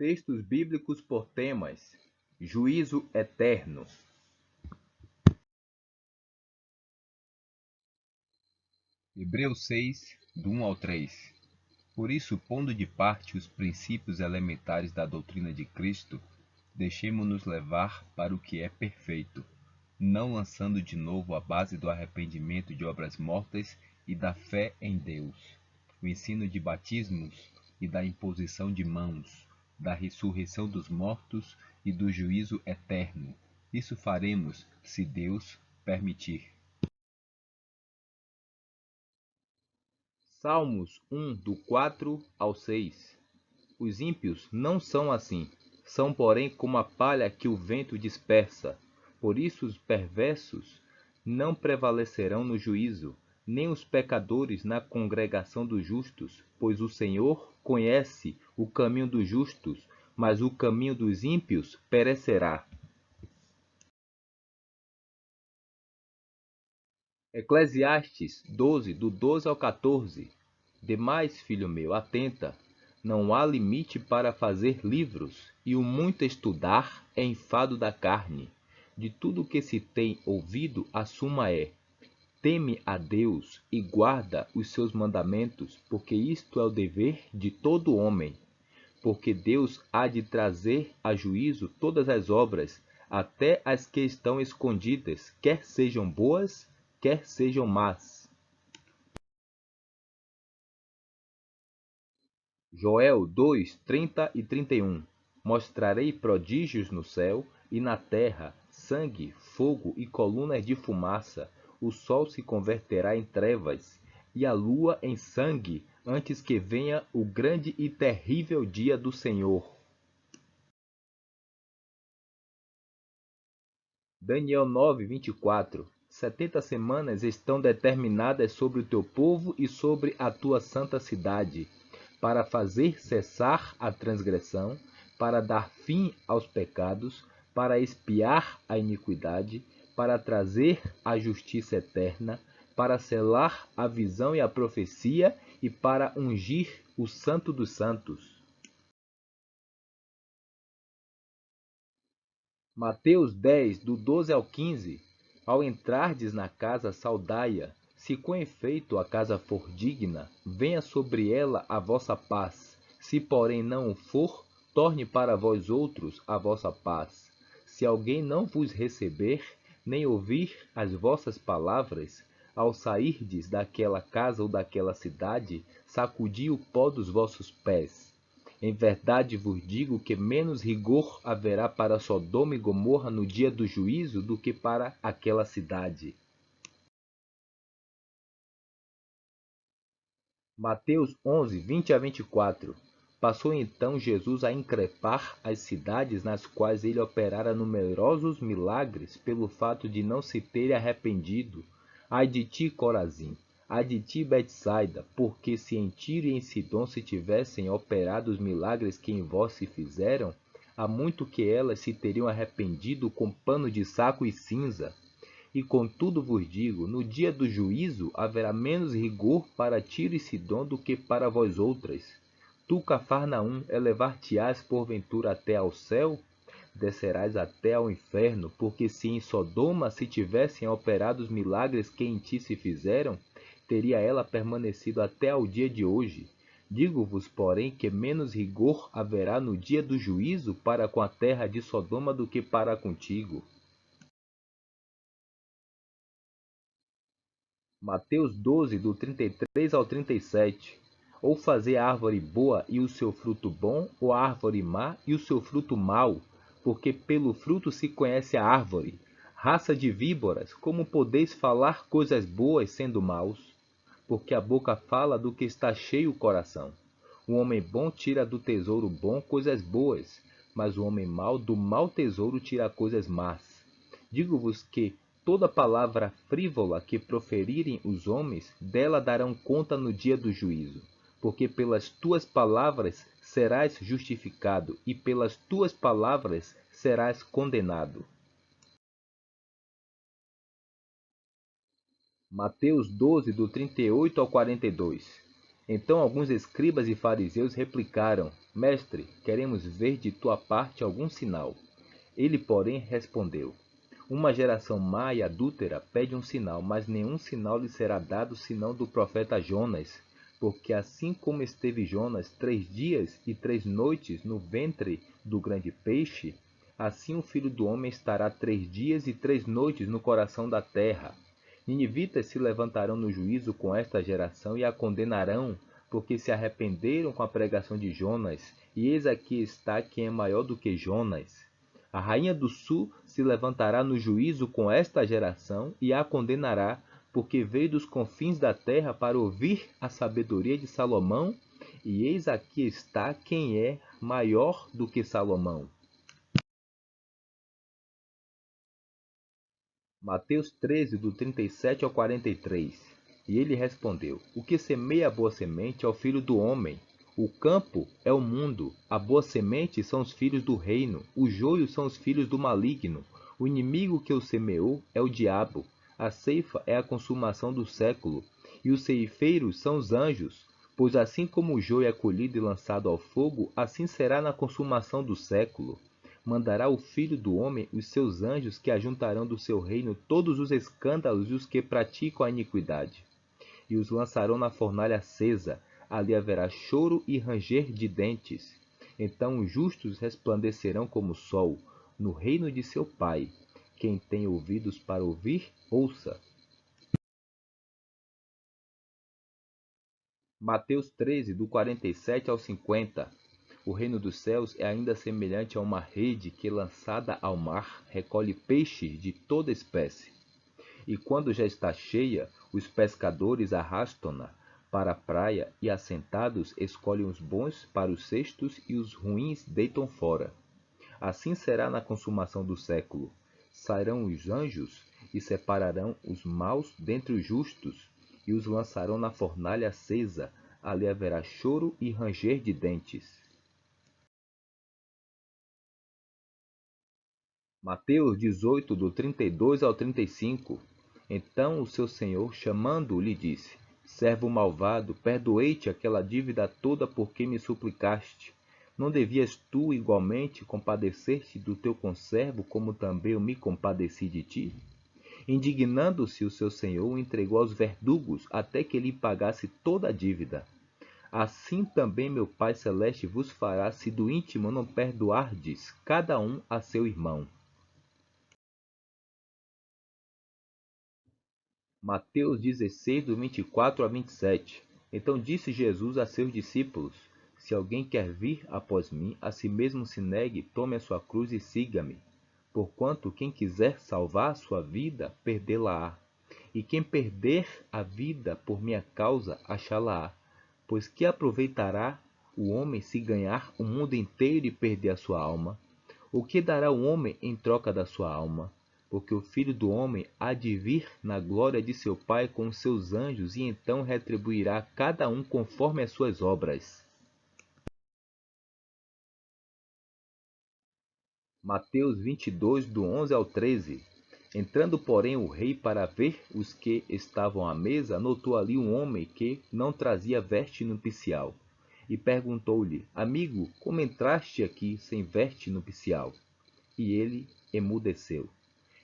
Textos bíblicos por temas: juízo eterno. Hebreus 6, do 1 ao 3. Por isso, pondo de parte os princípios elementares da doutrina de Cristo, deixemo-nos levar para o que é perfeito, não lançando de novo a base do arrependimento de obras mortas e da fé em Deus, o ensino de batismos e da imposição de mãos, da ressurreição dos mortos e do juízo eterno. Isso faremos, se Deus permitir. Salmos 1, do 4 ao 6. Os ímpios não são assim, são porém como a palha que o vento dispersa. Por isso os perversos não prevalecerão no juízo, nem os pecadores na congregação dos justos, pois o Senhor conhece o caminho dos justos, mas o caminho dos ímpios perecerá. Eclesiastes 12, do 12 ao 14. Demais, filho meu, atenta, não há limite para fazer livros, e o muito estudar é enfado da carne. De tudo que se tem ouvido, a suma é: teme a Deus e guarda os seus mandamentos, porque isto é o dever de todo homem. Porque Deus há de trazer a juízo todas as obras, até as que estão escondidas, quer sejam boas, quer sejam más. Joel 2, 30 e 31. Mostrarei prodígios no céu e na terra, sangue, fogo e colunas de fumaça. O sol se converterá em trevas e a lua em sangue, antes que venha o grande e terrível dia do Senhor. Daniel 9, 24. 70 semanas estão determinadas sobre o teu povo e sobre a tua santa cidade, para fazer cessar a transgressão, para dar fim aos pecados, para expiar a iniquidade, para trazer a justiça eterna, para selar a visão e a profecia e para ungir o Santo dos Santos. Mateus 10, do 12 ao 15. Ao entrardes na casa, saudai-a. Se com efeito a casa for digna, venha sobre ela a vossa paz. Se porém não o for, torne para vós outros a vossa paz. Se alguém não vos receber, nem ouvir as vossas palavras, ao sairdes daquela casa ou daquela cidade, sacudi o pó dos vossos pés. Em verdade vos digo que menos rigor haverá para Sodoma e Gomorra no dia do juízo do que para aquela cidade. Mateus 11, 20 a 24. Passou então Jesus a increpar as cidades nas quais ele operara numerosos milagres pelo fato de não se terem arrependido. Ai de ti, Corazim! Ai de ti, Betsaida! Porque se em Tiro e em Sidom se tivessem operado os milagres que em vós se fizeram, há muito que elas se teriam arrependido com pano de saco e cinza. E contudo vos digo, no dia do juízo haverá menos rigor para Tiro e Sidom do que para vós outras. Tu, Cafarnaum, elevar-te-ás porventura até ao céu? Descerás até ao inferno, porque se em Sodoma se tivessem operado os milagres que em ti se fizeram, teria ela permanecido até ao dia de hoje. Digo-vos, porém, que menos rigor haverá no dia do juízo para com a terra de Sodoma do que para contigo. Mateus 12, do 33 ao 37. Ou fazer a árvore boa e o seu fruto bom, ou a árvore má e o seu fruto mau, porque pelo fruto se conhece a árvore. Raça de víboras, como podeis falar coisas boas sendo maus? Porque a boca fala do que está cheio o coração. O homem bom tira do tesouro bom coisas boas, mas o homem mau do mau tesouro tira coisas más. Digo-vos que toda palavra frívola que proferirem os homens, dela darão conta no dia do juízo. Porque pelas tuas palavras serás justificado, e pelas tuas palavras serás condenado. Mateus 12, do 38 ao 42. Então alguns escribas e fariseus replicaram: Mestre, queremos ver de tua parte algum sinal. Ele, porém, respondeu: Uma geração má e adúltera pede um sinal, mas nenhum sinal lhe será dado senão do profeta Jonas. Porque assim como esteve Jonas 3 dias e 3 noites no ventre do grande peixe, assim o Filho do Homem estará 3 dias e 3 noites no coração da terra. Ninivitas se levantarão no juízo com esta geração e a condenarão, porque se arrependeram com a pregação de Jonas, e eis aqui está quem é maior do que Jonas. A rainha do sul se levantará no juízo com esta geração e a condenará, porque veio dos confins da terra para ouvir a sabedoria de Salomão, e eis aqui está quem é maior do que Salomão. Mateus 13, do 37 ao 43. E ele respondeu: O que semeia a boa semente é o filho do homem. O campo é o mundo, a boa semente são os filhos do reino, os joios são os filhos do maligno. O inimigo que o semeou é o diabo. A ceifa é a consumação do século, e os ceifeiros são os anjos. Pois assim como o joio é colhido e lançado ao fogo, assim será na consumação do século. Mandará o Filho do Homem os seus anjos, que ajuntarão do seu reino todos os escândalos e os que praticam a iniquidade, e os lançarão na fornalha acesa. Ali haverá choro e ranger de dentes. Então os justos resplandecerão como o sol no reino de seu Pai. Quem tem ouvidos para ouvir, ouça. Mateus 13, do 47 ao 50. O reino dos céus é ainda semelhante a uma rede que, lançada ao mar, recolhe peixes de toda espécie. E quando já está cheia, os pescadores arrastam-na para a praia e, assentados, escolhem os bons para os cestos e os ruins deitam fora. Assim será na consumação do século. Sairão os anjos e separarão os maus dentre os justos e os lançarão na fornalha acesa. Ali haverá choro e ranger de dentes. Mateus 18, do 32 ao 35. Então o seu senhor, chamando-o, lhe disse: Servo malvado, perdoei-te aquela dívida toda porque me suplicaste. Não devias tu igualmente compadecer-te do teu conservo, como também eu me compadeci de ti? Indignando-se o seu senhor, o entregou aos verdugos, até que lhe pagasse toda a dívida. Assim também meu Pai Celeste vos fará, se do íntimo não perdoardes cada um a seu irmão. Mateus 16, do 24 a 27. Então disse Jesus a seus discípulos: Se alguém quer vir após mim, a si mesmo se negue, tome a sua cruz e siga-me. Porquanto quem quiser salvar a sua vida, perdê-la-á. E quem perder a vida por minha causa, achá-la-á. Pois que aproveitará o homem se ganhar o mundo inteiro e perder a sua alma? O que dará o homem em troca da sua alma? Porque o Filho do Homem há de vir na glória de seu Pai com os seus anjos, e então retribuirá cada um conforme as suas obras. Mateus 22, do 11 ao 13. Entrando, porém, o rei para ver os que estavam à mesa, notou ali um homem que não trazia veste nupcial. E perguntou-lhe: Amigo, como entraste aqui sem veste nupcial? E ele emudeceu.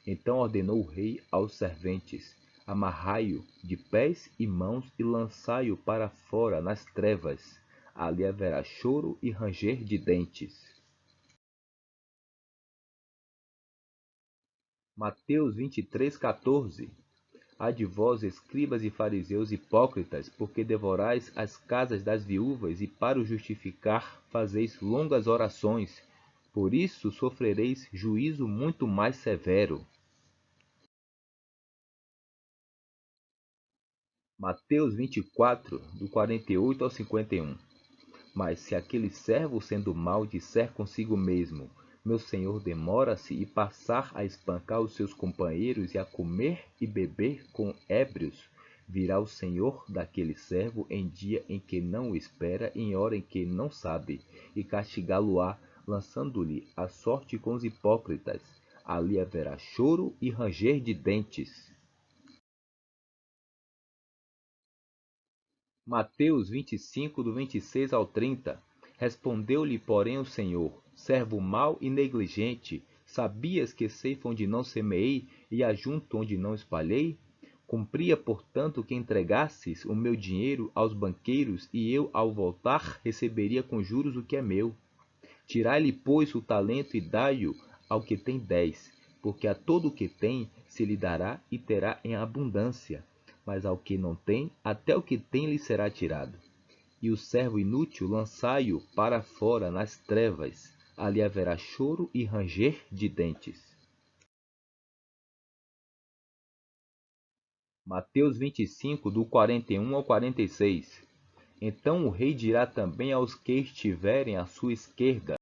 Então ordenou o rei aos serventes: Amarrai-o de pés e mãos e lançai-o para fora nas trevas. Ali haverá choro e ranger de dentes. Mateus 23:14. Ai de vós, escribas e fariseus hipócritas, porque devorais as casas das viúvas e para o justificar fazeis longas orações. Por isso sofrereis juízo muito mais severo. Mateus 24, do 48 ao 51. Mas se aquele servo, sendo mau, disser consigo mesmo: Meu senhor demora-se, e passar a espancar os seus companheiros e a comer e beber com ébrios, virá o senhor daquele servo em dia em que não o espera, em hora em que não sabe, e castigá-lo-á, lançando-lhe a sorte com os hipócritas. Ali haverá choro e ranger de dentes. Mateus 25, do 26 ao 30. Respondeu-lhe, porém, o Senhor: servo mau e negligente, sabias que ceifo onde não semeei e ajunto onde não espalhei? Cumpria, portanto, que entregasses o meu dinheiro aos banqueiros, e eu, ao voltar, receberia com juros o que é meu. Tirai-lhe, pois, o talento e dai-o ao que tem 10, porque a todo o que tem se lhe dará e terá em abundância, mas ao que não tem, até o que tem lhe será tirado. E o servo inútil lançai-o para fora nas trevas, ali haverá choro e ranger de dentes. Mateus 25, do 41 ao 46. Então o rei dirá também aos que estiverem à sua esquerda: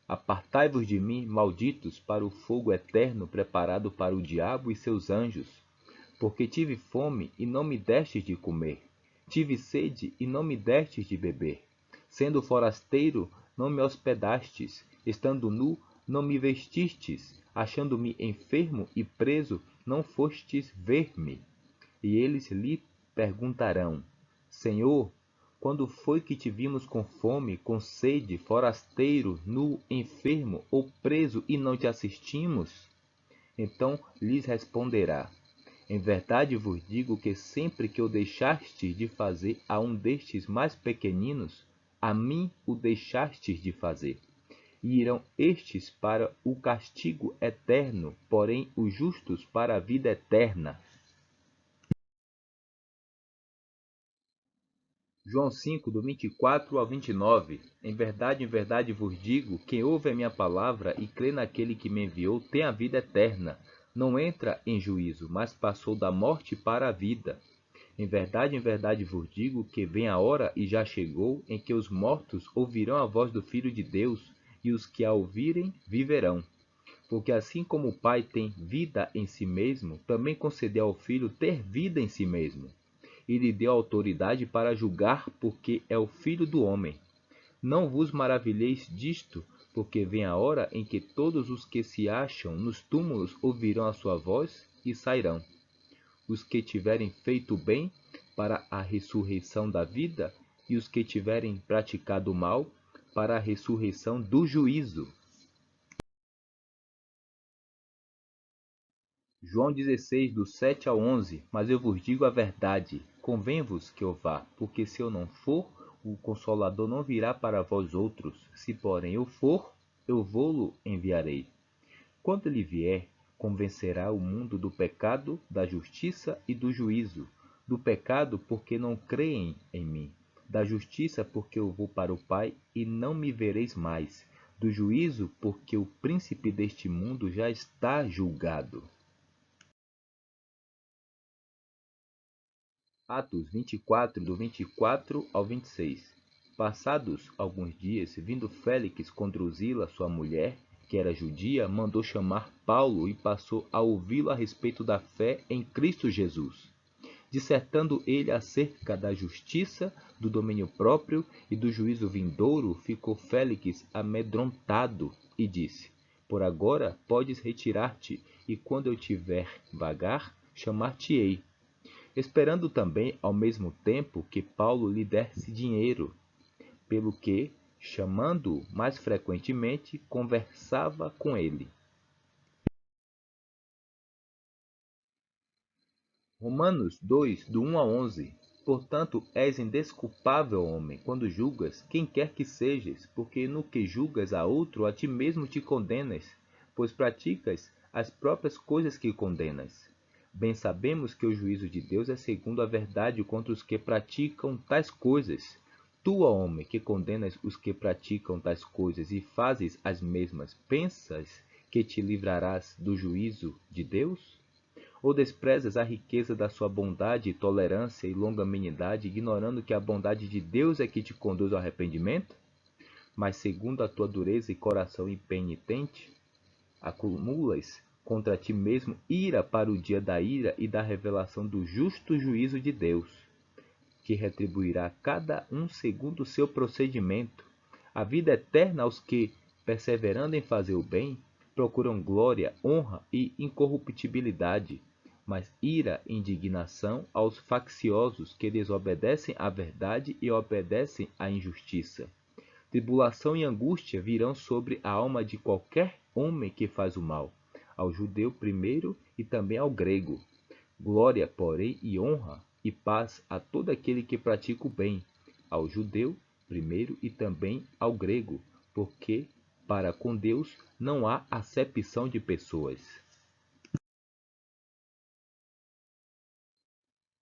apartai-vos de mim, malditos, para o fogo eterno preparado para o diabo e seus anjos. Porque tive fome e não me destes de comer, tive sede e não me destes de beber. Sendo forasteiro, não me hospedastes, estando nu, não me vestistes, achando-me enfermo e preso, não fostes ver-me. E eles lhe perguntarão: Senhor, quando foi que te vimos com fome, com sede, forasteiro, nu, enfermo ou preso e não te assistimos? Então lhes responderá: em verdade vos digo que sempre que o deixastes de fazer a um destes mais pequeninos, a mim o deixastes de fazer. E irão estes para o castigo eterno, porém os justos para a vida eterna. João 5, do 24 ao 29. Em verdade vos digo, quem ouve a minha palavra e crê naquele que me enviou, tem a vida eterna. Não entra em juízo, mas passou da morte para a vida. Em verdade vos digo que vem a hora, e já chegou, em que os mortos ouvirão a voz do Filho de Deus, e os que a ouvirem viverão. Porque assim como o Pai tem vida em si mesmo, também concedeu ao Filho ter vida em si mesmo, e lhe deu autoridade para julgar, porque é o Filho do homem. Não vos maravilheis disto, porque vem a hora em que todos os que se acham nos túmulos ouvirão a sua voz e sairão. Os que tiverem feito o bem para a ressurreição da vida, e os que tiverem praticado o mal para a ressurreição do juízo. João 16, do 7 ao 11. Mas eu vos digo a verdade, convém-vos que eu vá, porque se eu não for, o Consolador não virá para vós outros. Se porém eu for, eu vou-lo enviarei. Quando ele vier, convencerá o mundo do pecado, da justiça e do juízo. Do pecado, porque não creem em mim. Da justiça, porque eu vou para o Pai e não me vereis mais. Do juízo, porque o príncipe deste mundo já está julgado. Atos 24, do 24 ao 26. Passados alguns dias, vindo Félix com Drusila, sua mulher, que era judia, mandou chamar Paulo e passou a ouvi-lo a respeito da fé em Cristo Jesus. Dissertando ele acerca da justiça, do domínio próprio e do juízo vindouro, ficou Félix amedrontado e disse: por agora podes retirar-te, e quando eu tiver vagar, chamar-te-ei, esperando também ao mesmo tempo que Paulo lhe desse dinheiro, pelo que, chamando-o mais frequentemente, conversava com ele. Romanos 2, do 1 a 11. Portanto, és indesculpável, homem, quando julgas quem quer que sejas, porque no que julgas a outro, a ti mesmo te condenas, pois praticas as próprias coisas que condenas. Bem sabemos que o juízo de Deus é segundo a verdade contra os que praticam tais coisas. Tu, ó homem, que condenas os que praticam tais coisas e fazes as mesmas, pensas que te livrarás do juízo de Deus? Ou desprezas a riqueza da sua bondade, tolerância e longanimidade, ignorando que a bondade de Deus é que te conduz ao arrependimento? Mas segundo a tua dureza e coração impenitente, acumulas contra ti mesmo ira para o dia da ira e da revelação do justo juízo de Deus, que retribuirá a cada um segundo o seu procedimento. A vida eterna aos que, perseverando em fazer o bem, procuram glória, honra e incorruptibilidade, mas ira e indignação aos facciosos que desobedecem à verdade e obedecem à injustiça. Tribulação e angústia virão sobre a alma de qualquer homem que faz o mal, ao judeu primeiro e também ao grego. Glória, porém, e honra e paz a todo aquele que pratica o bem, ao judeu primeiro e também ao grego, porque para com Deus não há acepção de pessoas.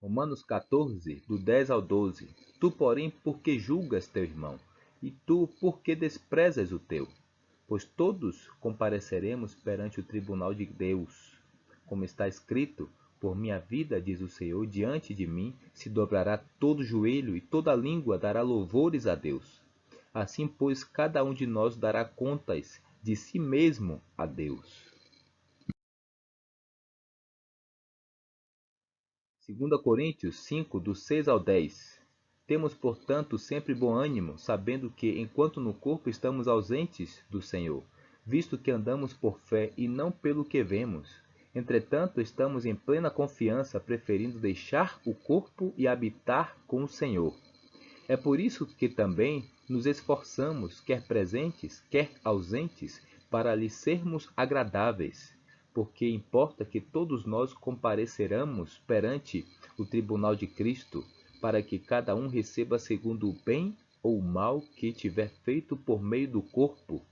Romanos 14, do 10 ao 12. Tu, porém, por que julgas teu irmão? E tu, por que desprezas o teu? Pois todos compareceremos perante o tribunal de Deus. Como está escrito, por minha vida, diz o Senhor, diante de mim se dobrará todo joelho e toda língua dará louvores a Deus. Assim, pois, cada um de nós dará contas de si mesmo a Deus. 2 Coríntios 5, do 6 ao 10. Temos, portanto, sempre bom ânimo, sabendo que, enquanto no corpo estamos ausentes do Senhor, visto que andamos por fé e não pelo que vemos. Entretanto, estamos em plena confiança, preferindo deixar o corpo e habitar com o Senhor. É por isso que também nos esforçamos, quer presentes, quer ausentes, para lhe sermos agradáveis, porque importa que todos nós compareceramos perante o tribunal de Cristo, para que cada um receba segundo o bem ou o mal que tiver feito por meio do corpo.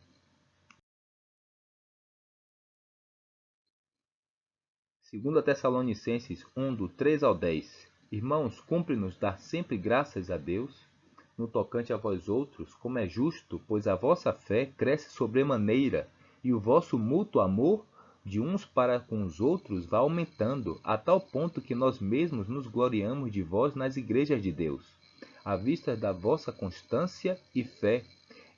Segundo Tessalonicenses 1, do 3 ao 10. Irmãos, cumpre-nos dar sempre graças a Deus, no tocante a vós outros, como é justo, pois a vossa fé cresce sobremaneira, e o vosso mútuo amor de uns para com os outros vai aumentando, a tal ponto que nós mesmos nos gloriamos de vós nas igrejas de Deus, à vista da vossa constância e fé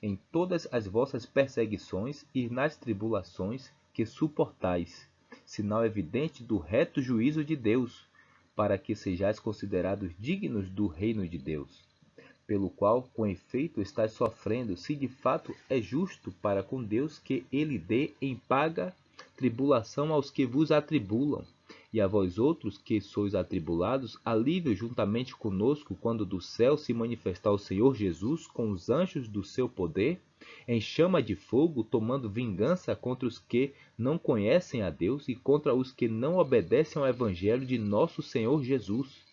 em todas as vossas perseguições e nas tribulações que suportais, sinal evidente do reto juízo de Deus, para que sejais considerados dignos do reino de Deus, pelo qual, com efeito, estáis sofrendo, se de fato é justo para com Deus que ele dê em paga tribulação aos que vos atribulam, e a vós outros que sois atribulados, alívio juntamente conosco quando do céu se manifestar o Senhor Jesus com os anjos do seu poder, em chama de fogo, tomando vingança contra os que não conhecem a Deus e contra os que não obedecem ao evangelho de nosso Senhor Jesus.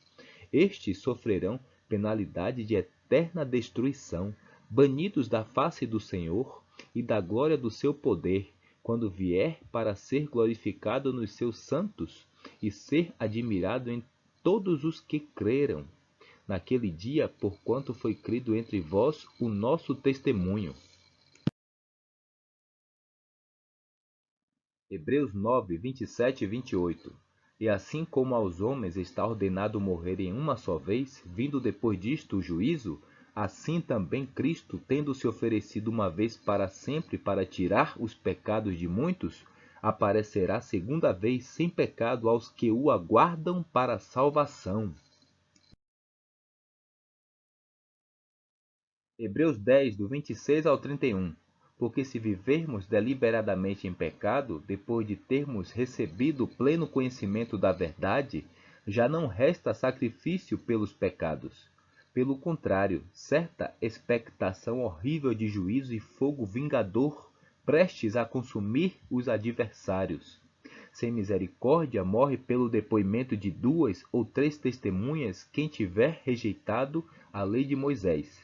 Estes sofrerão penalidade de eterna destruição, banidos da face do Senhor e da glória do seu poder, quando vier para ser glorificado nos seus santos e ser admirado em todos os que creram, naquele dia, porquanto foi crido entre vós o nosso testemunho. Hebreus 9, 27 e 28. E assim como aos homens está ordenado morrerem uma só vez, vindo depois disto o juízo, assim também Cristo, tendo se oferecido uma vez para sempre para tirar os pecados de muitos, aparecerá segunda vez sem pecado aos que o aguardam para a salvação. Hebreus 10, do 26 ao 31. Porque se vivermos deliberadamente em pecado, depois de termos recebido o pleno conhecimento da verdade, já não resta sacrifício pelos pecados. Pelo contrário, certa expectação horrível de juízo e fogo vingador, prestes a consumir os adversários. Sem misericórdia morre pelo depoimento de 2 ou 3 testemunhas quem tiver rejeitado a lei de Moisés.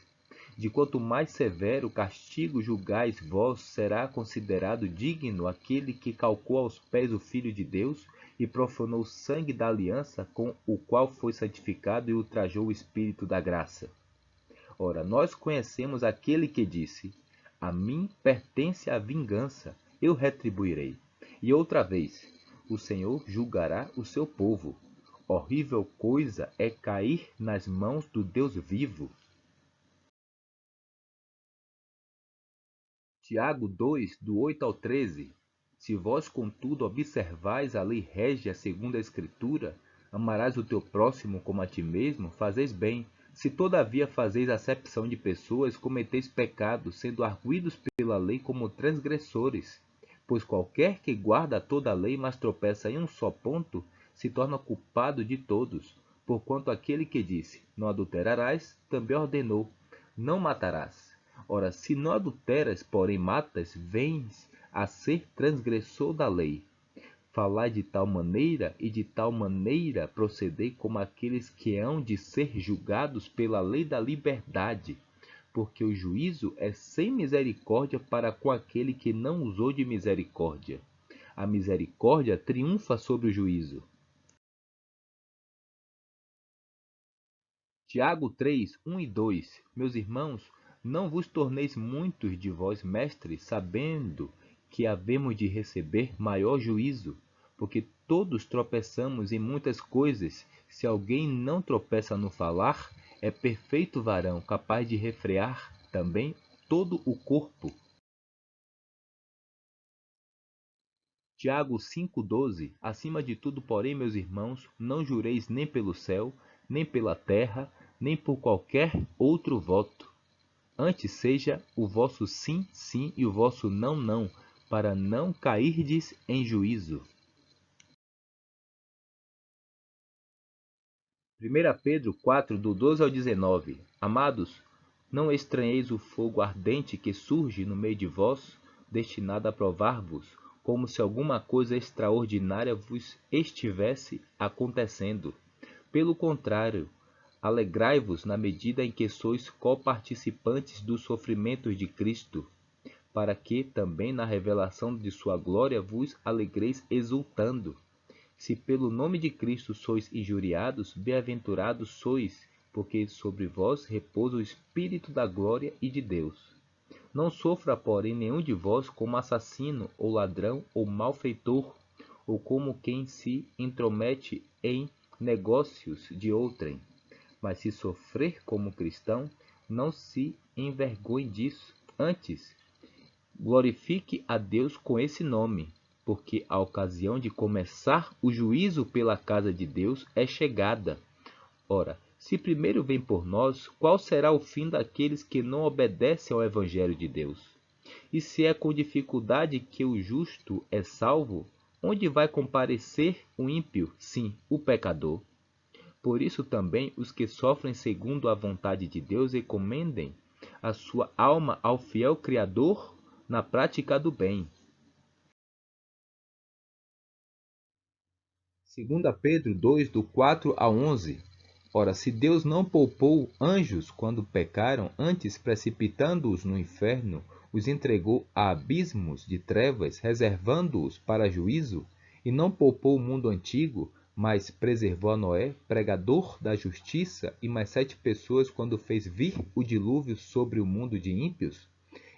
De quanto mais severo castigo julgais vós, será considerado digno aquele que calcou aos pés o Filho de Deus e profanou o sangue da aliança com o qual foi santificado e ultrajou o Espírito da graça. Ora, nós conhecemos aquele que disse: a mim pertence a vingança, eu retribuirei. E outra vez, o Senhor julgará o seu povo. Horrível coisa é cair nas mãos do Deus vivo. Tiago 2, do 8 ao 13. Se vós, contudo, observais a lei régia segundo a Escritura, amarás o teu próximo como a ti mesmo, fazeis bem. Se todavia fazeis acepção de pessoas, cometeis pecado, sendo arguidos pela lei como transgressores. Pois qualquer que guarda toda a lei, mas tropeça em um só ponto, se torna culpado de todos, porquanto aquele que disse, não adulterarás, também ordenou, não matarás. Ora, se não adulteras, porém matas, vens a ser transgressor da lei. Falai de tal maneira e de tal maneira procedei como aqueles que hão de ser julgados pela lei da liberdade, porque o juízo é sem misericórdia para com aquele que não usou de misericórdia. A misericórdia triunfa sobre o juízo. Tiago 3, 1 e 2. Meus irmãos, não vos torneis muitos de vós mestres, sabendo que havemos de receber maior juízo, porque todos tropeçamos em muitas coisas. Se alguém não tropeça no falar, é perfeito varão, capaz de refrear também todo o corpo. Tiago 5,12. Acima de tudo, porém, meus irmãos, não jureis nem pelo céu, nem pela terra, nem por qualquer outro voto. Antes seja o vosso sim, sim, e o vosso não, não, para não cairdes em juízo. 1 Pedro 4, do 12 ao 19. Amados, não estranheis o fogo ardente que surge no meio de vós, destinado a provar-vos, como se alguma coisa extraordinária vos estivesse acontecendo. Pelo contrário, alegrai-vos na medida em que sois coparticipantes dos sofrimentos de Cristo, para que também na revelação de sua glória vos alegreis exultando. Se pelo nome de Cristo sois injuriados, bem-aventurados sois, porque sobre vós repousa o Espírito da glória e de Deus. Não sofra, porém, nenhum de vós como assassino, ou ladrão, ou malfeitor, ou como quem se intromete em negócios de outrem. Mas se sofrer como cristão, não se envergonhe disso. Antes, glorifique a Deus com esse nome, porque a ocasião de começar o juízo pela casa de Deus é chegada. Ora, se primeiro vem por nós, qual será o fim daqueles que não obedecem ao Evangelho de Deus? E se é com dificuldade que o justo é salvo, onde vai comparecer o ímpio, sim, o pecador? Por isso também os que sofrem segundo a vontade de Deus encomendem a sua alma ao fiel Criador na prática do bem. 2 Pedro 2, do 4 a 11. Ora, se Deus não poupou anjos quando pecaram, antes precipitando-os no inferno, os entregou a abismos de trevas, reservando-os para juízo, e não poupou o mundo antigo, mas preservou a Noé, pregador da justiça, e mais 7 pessoas quando fez vir o dilúvio sobre o mundo de ímpios,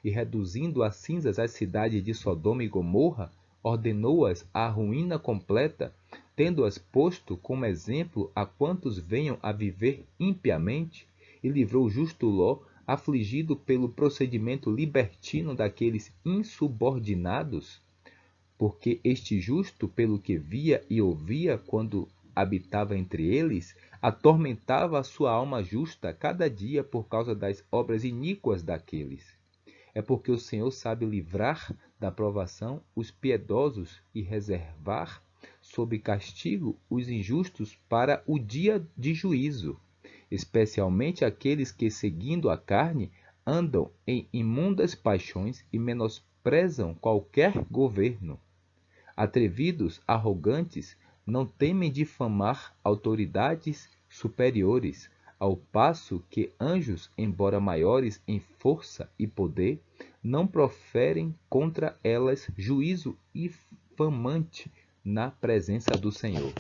e reduzindo a cinzas as cidades de Sodoma e Gomorra, ordenou-as à ruína completa, tendo-as posto como exemplo a quantos venham a viver impiamente, e livrou o justo Ló, afligido pelo procedimento libertino daqueles insubordinados, porque este justo, pelo que via e ouvia quando habitava entre eles, atormentava a sua alma justa cada dia por causa das obras iníquas daqueles. É porque o Senhor sabe livrar da provação os piedosos e reservar sob castigo os injustos para o dia de juízo, especialmente aqueles que, seguindo a carne, andam em imundas paixões e menosprezam qualquer governo. Atrevidos, arrogantes, não temem difamar autoridades superiores, ao passo que anjos, embora maiores em força e poder, não proferem contra elas juízo infamante na presença do Senhor.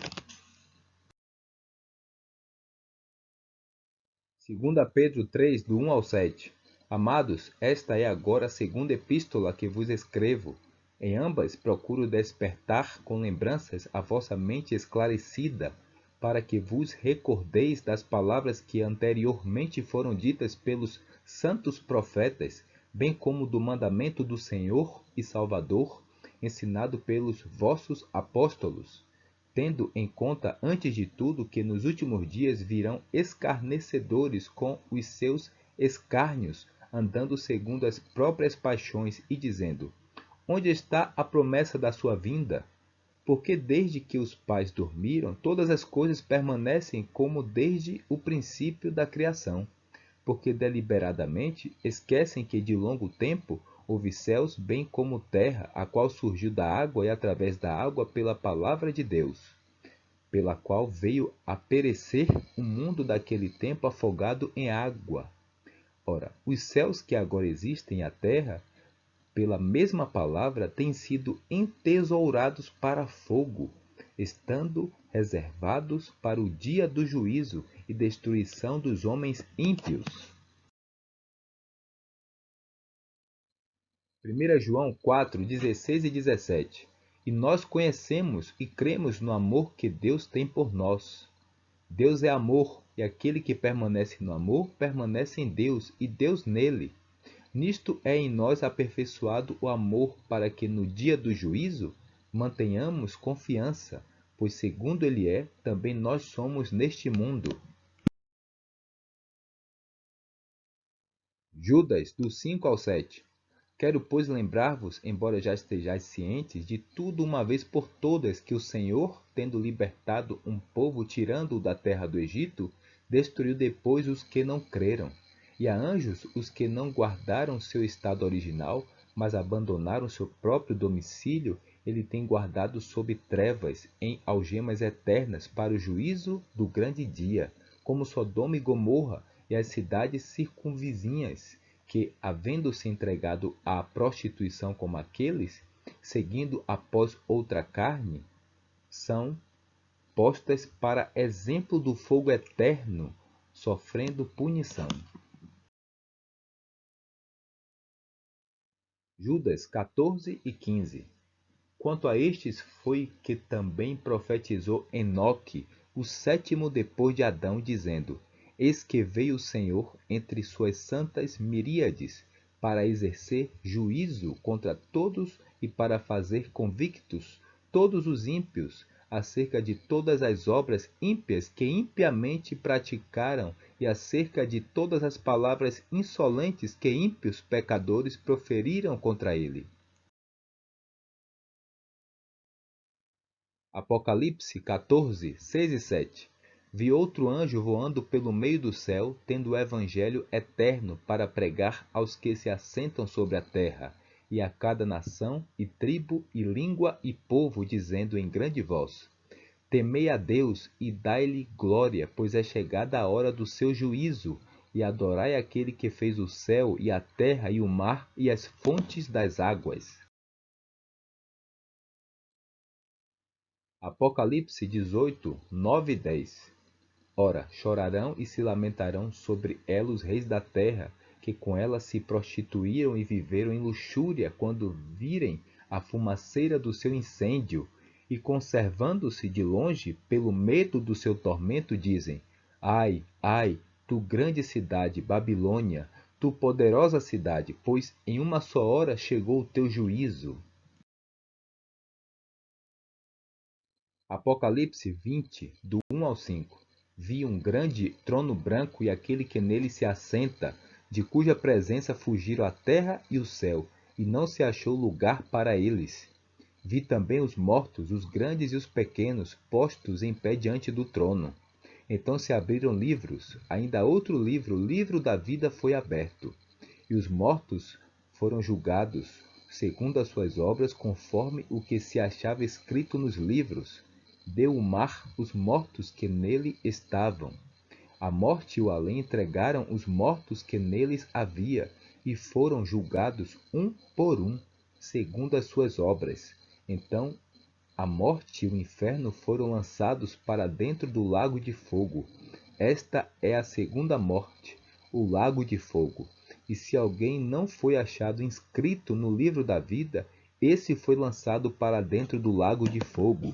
2 Pedro 3, do 1 ao 7. Amados, esta é agora a segunda epístola que vos escrevo. Em ambas procuro despertar com lembranças a vossa mente esclarecida, para que vos recordeis das palavras que anteriormente foram ditas pelos santos profetas, bem como do mandamento do Senhor e Salvador, ensinado pelos vossos apóstolos, tendo em conta, antes de tudo, que nos últimos dias virão escarnecedores com os seus escárnios, andando segundo as próprias paixões e dizendo: onde está a promessa da sua vinda? Porque desde que os pais dormiram, todas as coisas permanecem como desde o princípio da criação. Porque deliberadamente esquecem que de longo tempo houve céus, bem como terra, a qual surgiu da água e através da água pela palavra de Deus, pela qual veio a perecer o mundo daquele tempo afogado em água. Ora, os céus que agora existem e a terra, pela mesma palavra, têm sido entesourados para fogo, estando reservados para o dia do juízo e destruição dos homens ímpios. 1 João 4, 16 e 17. E nós conhecemos e cremos no amor que Deus tem por nós. Deus é amor, e aquele que permanece no amor permanece em Deus, e Deus nele. Nisto é em nós aperfeiçoado o amor, para que no dia do juízo mantenhamos confiança, pois segundo ele é, também nós somos neste mundo. Judas, do 5 ao 7. Quero, pois, lembrar-vos, embora já estejais cientes de tudo uma vez por todas, que o Senhor, tendo libertado um povo tirando-o da terra do Egito, destruiu depois os que não creram, e a anjos os que não guardaram seu estado original, mas abandonaram seu próprio domicílio, ele tem guardado sob trevas, em algemas eternas, para o juízo do grande dia, como Sodoma e Gomorra e as cidades circunvizinhas, que, havendo-se entregado à prostituição como aqueles, seguindo após outra carne, são postas para exemplo do fogo eterno, sofrendo punição. Judas 14 e 15. Quanto a estes foi que também profetizou Enoque, o sétimo depois de Adão, dizendo: Eis que veio o Senhor entre suas santas miríades, para exercer juízo contra todos e para fazer convictos todos os ímpios acerca de todas as obras ímpias que impiamente praticaram e acerca de todas as palavras insolentes que ímpios pecadores proferiram contra ele. Apocalipse 14, 6 e 7. Vi outro anjo voando pelo meio do céu, tendo o evangelho eterno para pregar aos que se assentam sobre a terra, e a cada nação, e tribo, e língua, e povo, dizendo em grande voz: Temei a Deus e dai-lhe glória, pois é chegada a hora do seu juízo, e adorai aquele que fez o céu, e a terra, e o mar, e as fontes das águas. Apocalipse 18, 9 e 10. Ora, chorarão e se lamentarão sobre ela os reis da terra, que com ela se prostituíram e viveram em luxúria, quando virem a fumaceira do seu incêndio, e conservando-se de longe, pelo medo do seu tormento, dizem: Ai, ai, tu grande cidade, Babilônia, tu poderosa cidade, pois em uma só hora chegou o teu juízo. Apocalipse 20, do 1 ao 5. Vi um grande trono branco e aquele que nele se assenta, de cuja presença fugiram a terra e o céu, e não se achou lugar para eles. Vi também os mortos, os grandes e os pequenos, postos em pé diante do trono. Então se abriram livros, ainda outro livro, o livro da vida foi aberto. E os mortos foram julgados, segundo as suas obras, conforme o que se achava escrito nos livros. Deu o mar os mortos que nele estavam. A morte e o além entregaram os mortos que neles havia, e foram julgados um por um, segundo as suas obras. Então a morte e o inferno foram lançados para dentro do lago de fogo. Esta é a segunda morte, o lago de fogo. E se alguém não foi achado inscrito no livro da vida, esse foi lançado para dentro do lago de fogo.